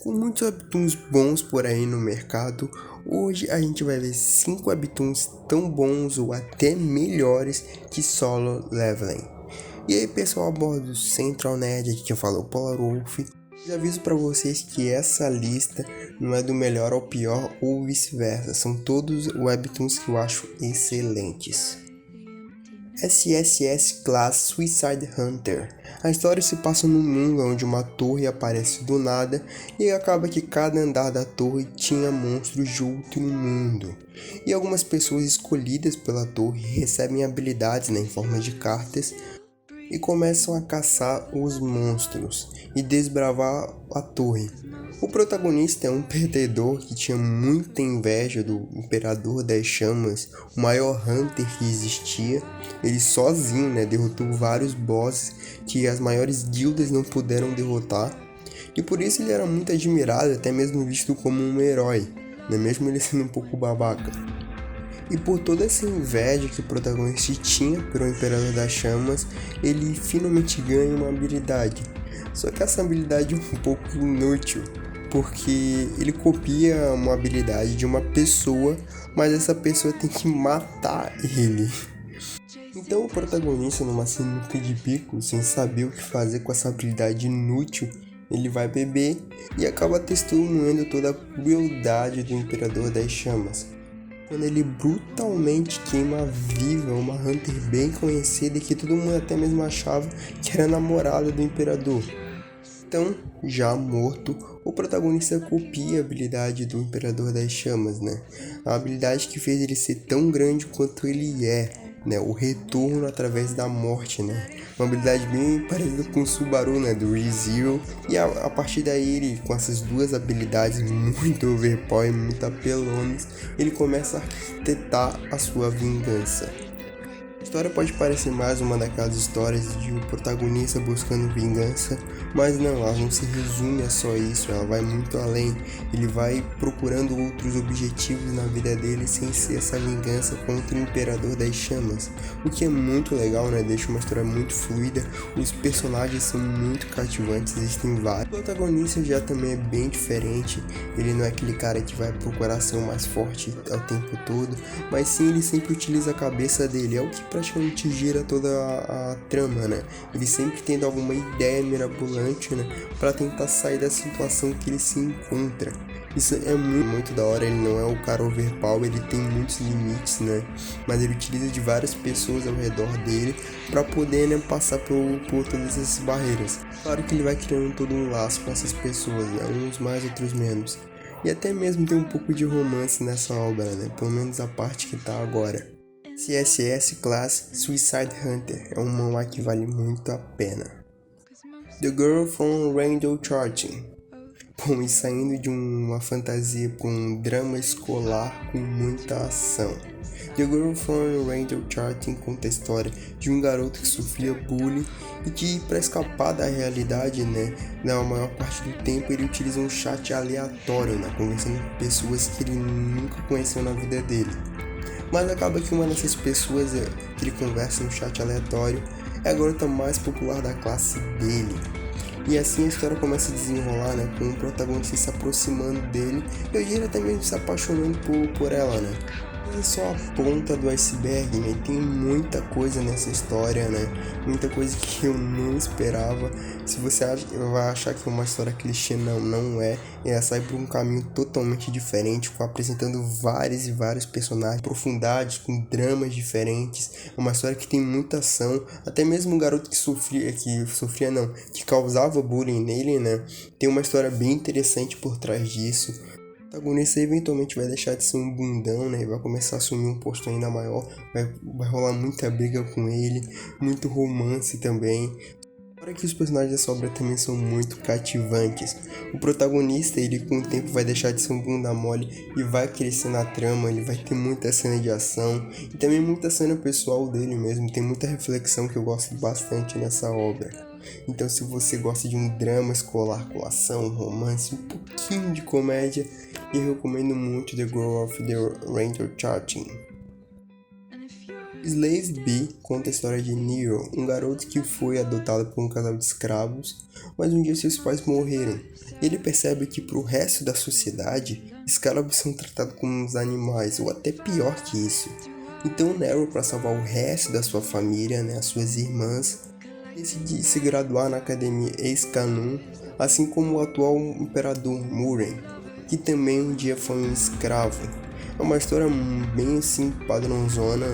Com muitos webtoons bons por aí no mercado, hoje a gente vai ver 5 webtoons tão bons ou até melhores que Solo Leveling. E aí pessoal, a bordo do Central Nerd, aqui quem fala é o Polar Wolf. Já aviso para vocês que essa lista não é do melhor ao pior ou vice-versa, são todos webtoons que eu acho excelentes. SSS Class Suicide Hunter. A história se passa num mundo onde uma torre aparece do nada e acaba que cada andar da torre tinha monstros de outro mundo. E algumas pessoas escolhidas pela torre recebem habilidades em forma de cartas e começam a caçar os monstros e desbravar a torre. O protagonista é um perdedor que tinha muita inveja do Imperador das Chamas, o maior hunter que existia. Ele sozinho, derrotou vários bosses que as maiores guildas não puderam derrotar. E por isso ele era muito admirado, até mesmo visto como um herói, mesmo ele sendo um pouco babaca. E por toda essa inveja que o protagonista tinha pelo Imperador das Chamas, ele finalmente ganha uma habilidade. Só que essa habilidade é um pouco inútil, porque ele copia uma habilidade de uma pessoa, mas essa pessoa tem que matar ele. Então o protagonista, numa sinuca de bico, sem saber o que fazer com essa habilidade inútil, ele vai beber e acaba testemunhando toda a crueldade do Imperador das Chamas, quando ele brutalmente queima viva uma Hunter bem conhecida e que todo mundo até mesmo achava que era namorada do Imperador. Então, já morto, o protagonista copia a habilidade do Imperador das Chamas, A habilidade que fez ele ser tão grande quanto ele é, o retorno através da morte, Uma habilidade bem parecida com o Subaru, do ReZero. E a partir daí, ele, com essas duas habilidades muito overpower, muito apelonas, ele começa a arquitetar a sua vingança. A história pode parecer mais uma daquelas histórias de um protagonista buscando vingança, mas não, ela não se resume a só isso, ela vai muito além. Ele vai procurando outros objetivos na vida dele sem ser essa vingança contra o Imperador das Chamas, o que é muito legal, deixa uma história muito fluida, os personagens são muito cativantes, existem vários. O protagonista já também é bem diferente, ele não é aquele cara que vai procurar ser o mais forte o tempo todo, mas sim ele sempre utiliza a cabeça dele, é o que praticamente gira toda a trama, Ele sempre tendo alguma ideia mirabolante, para tentar sair da situação que ele se encontra. Isso é muito da hora, ele não é o cara overpower, ele tem muitos limites, Mas ele utiliza de várias pessoas ao redor dele para poder, passar por todas essas barreiras. Claro que ele vai criando todo um laço com essas pessoas, uns mais, outros menos. E até mesmo tem um pouco de romance nessa obra, Pelo menos a parte que tá agora. SSS Class Suicide Hunter é um mangá que vale muito a pena. The Girl from Randall Charting. Bom, e saindo de uma fantasia com um drama escolar com muita ação. The Girl from Randall Charting conta a história de um garoto que sofria bullying e que, para escapar da realidade, na maior parte do tempo ele utiliza um chat aleatório, conversando com pessoas que ele nunca conheceu na vida dele. Mas acaba que uma dessas pessoas que ele conversa no chat aleatório é a garota mais popular da classe dele. E assim a história começa a desenrolar, com o protagonista se aproximando dele e ele até mesmo se apaixonando por ela, É só a ponta do iceberg, Tem muita coisa nessa história, Muita coisa que eu não esperava. Se você vai achar que é uma história clichê, não é. Ela sai por um caminho totalmente diferente, apresentando vários e vários personagens, profundidades, com dramas diferentes. É uma história que tem muita ação. Até mesmo o garoto que causava bullying nele, Tem uma história bem interessante por trás disso. O protagonista eventualmente vai deixar de ser um bundão, E vai começar a assumir um posto ainda maior. Vai rolar muita briga com ele, muito romance também. Fora que os personagens dessa obra também são muito cativantes. O protagonista, ele com o tempo vai deixar de ser um bunda mole e vai crescer na trama, ele vai ter muita cena de ação e também muita cena pessoal dele mesmo. Tem muita reflexão que eu gosto bastante nessa obra. Então, se você gosta de um drama escolar com ação, romance, um pouquinho de comédia, eu recomendo muito The Girl of the Ranger Charting. Slave B conta a história de Nero, um garoto que foi adotado por um casal de escravos, mas um dia seus pais morreram. Ele percebe que para o resto da sociedade, escravos são tratados como uns animais, ou até pior que isso. Então Nero, para salvar o resto da sua família, as suas irmãs, decide se graduar na Academia Ex-Canon, assim como o atual imperador Murray, que também um dia foi um escravo. É uma história bem assim, padrãozona,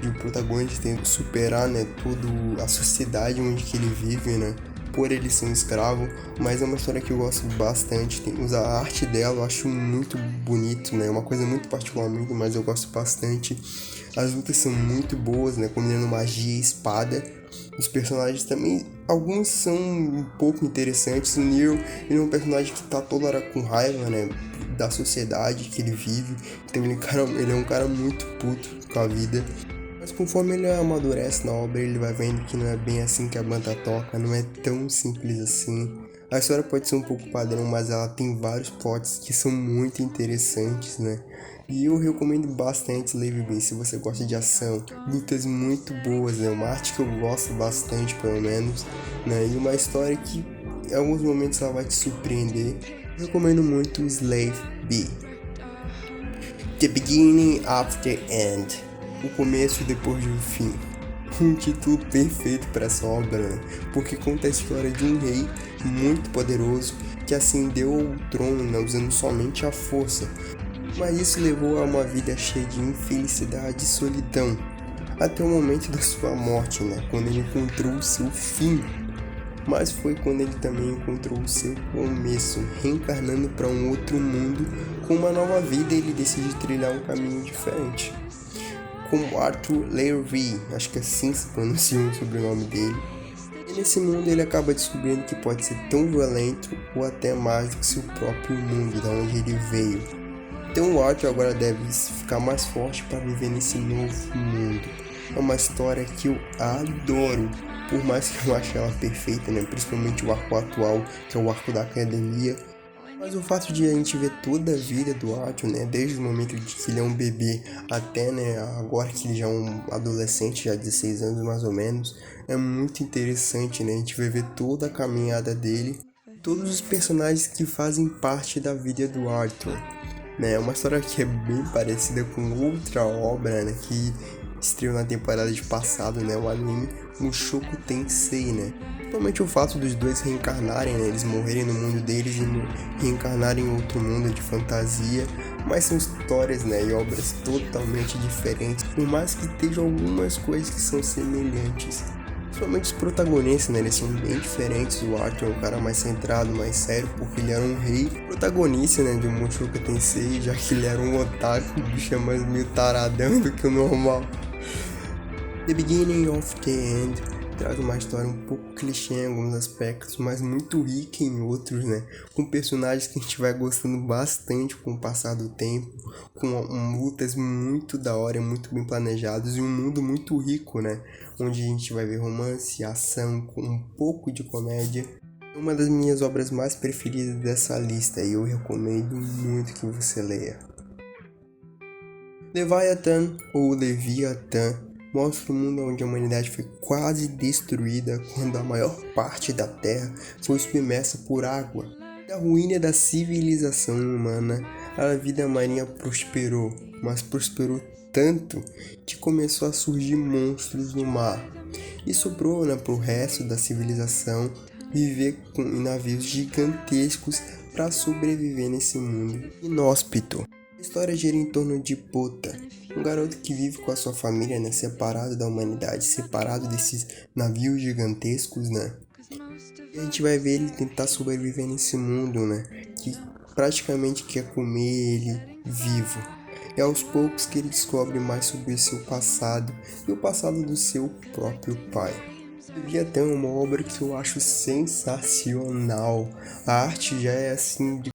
de o protagonista tendo que superar, toda a sociedade onde que ele vive, por ele ser um escravo, mas é uma história que eu gosto bastante. A arte dela eu acho muito bonito, é uma coisa muito particular, mas eu gosto bastante. As lutas são muito boas, combinando magia e espada. Os personagens também, alguns são um pouco interessantes. O Nero, ele é um personagem que tá toda hora com raiva, da sociedade que ele vive. Então ele é um cara muito puto com a vida. Mas conforme ele amadurece na obra, ele vai vendo que não é bem assim que a banda toca, não é tão simples assim. A história pode ser um pouco padrão, mas ela tem vários plots que são muito interessantes, E eu recomendo bastante Slave B se você gosta de ação, lutas muito boas, uma arte que eu gosto bastante, pelo menos, E uma história que em alguns momentos ela vai te surpreender. Eu recomendo muito Slave B. The Beginning of the End. O começo depois do fim. Um título perfeito para essa obra, porque conta a história de um rei muito poderoso que ascendeu ao trono, usando somente a força, mas isso levou a uma vida cheia de infelicidade e solidão, até o momento da sua morte, quando ele encontrou o seu fim. Mas foi quando ele também encontrou o seu começo, reencarnando para um outro mundo com uma nova vida. Ele decide trilhar um caminho diferente. Com Arthur Leary, acho que assim se pronuncia o sobrenome dele. E nesse mundo ele acaba descobrindo que pode ser tão violento ou até mais do que seu próprio mundo, da onde ele veio. Então o Arthur agora deve ficar mais forte para viver nesse novo mundo. É uma história que eu adoro, por mais que eu ache ela perfeita, principalmente o arco atual, que é o arco da academia. Mas o fato de a gente ver toda a vida do Arthur, desde o momento de que ele é um bebê até, agora que ele já é um adolescente, já 16 anos mais ou menos, é muito interessante, A gente vai ver toda a caminhada dele, todos os personagens que fazem parte da vida do Arthur, É uma história que é bem parecida com outra obra, que estreou na temporada de passado, o anime Mushoku Tensei, Principalmente o fato dos dois reencarnarem, eles morrerem no mundo deles e reencarnarem em outro mundo de fantasia, mas são histórias, e obras totalmente diferentes, por mais que estejam algumas coisas que são semelhantes. Principalmente os protagonistas, eles são bem diferentes. O Arthur é um cara mais centrado, mais sério, porque ele era um rei. O protagonista, de Mushoku Tensei, já que ele era um otaku, o bicho é mais meio taradão do que o normal. The Beginning of the End traz uma história um pouco clichê em alguns aspectos, mas muito rica em outros, Com personagens que a gente vai gostando bastante com o passar do tempo, com lutas muito da hora, muito bem planejadas e um mundo muito rico, Onde a gente vai ver romance, ação, com um pouco de comédia. É uma das minhas obras mais preferidas dessa lista e eu recomendo muito que você leia. Leviathan ou Leviathan mostra um mundo onde a humanidade foi quase destruída quando a maior parte da Terra foi submersa por água. Da ruína da civilização humana, a vida marinha prosperou, mas prosperou tanto que começou a surgir monstros no mar. E sobrou para o resto da civilização viver em navios gigantescos para sobreviver nesse mundo inóspito. A história gira em torno de Pota, um garoto que vive com a sua família, separado da humanidade, separado desses navios gigantescos, E a gente vai ver ele tentar sobreviver nesse mundo, que praticamente quer comer ele vivo. É aos poucos que ele descobre mais sobre o seu passado e o passado do seu próprio pai. Leviathan é uma obra que eu acho sensacional. A arte já é assim de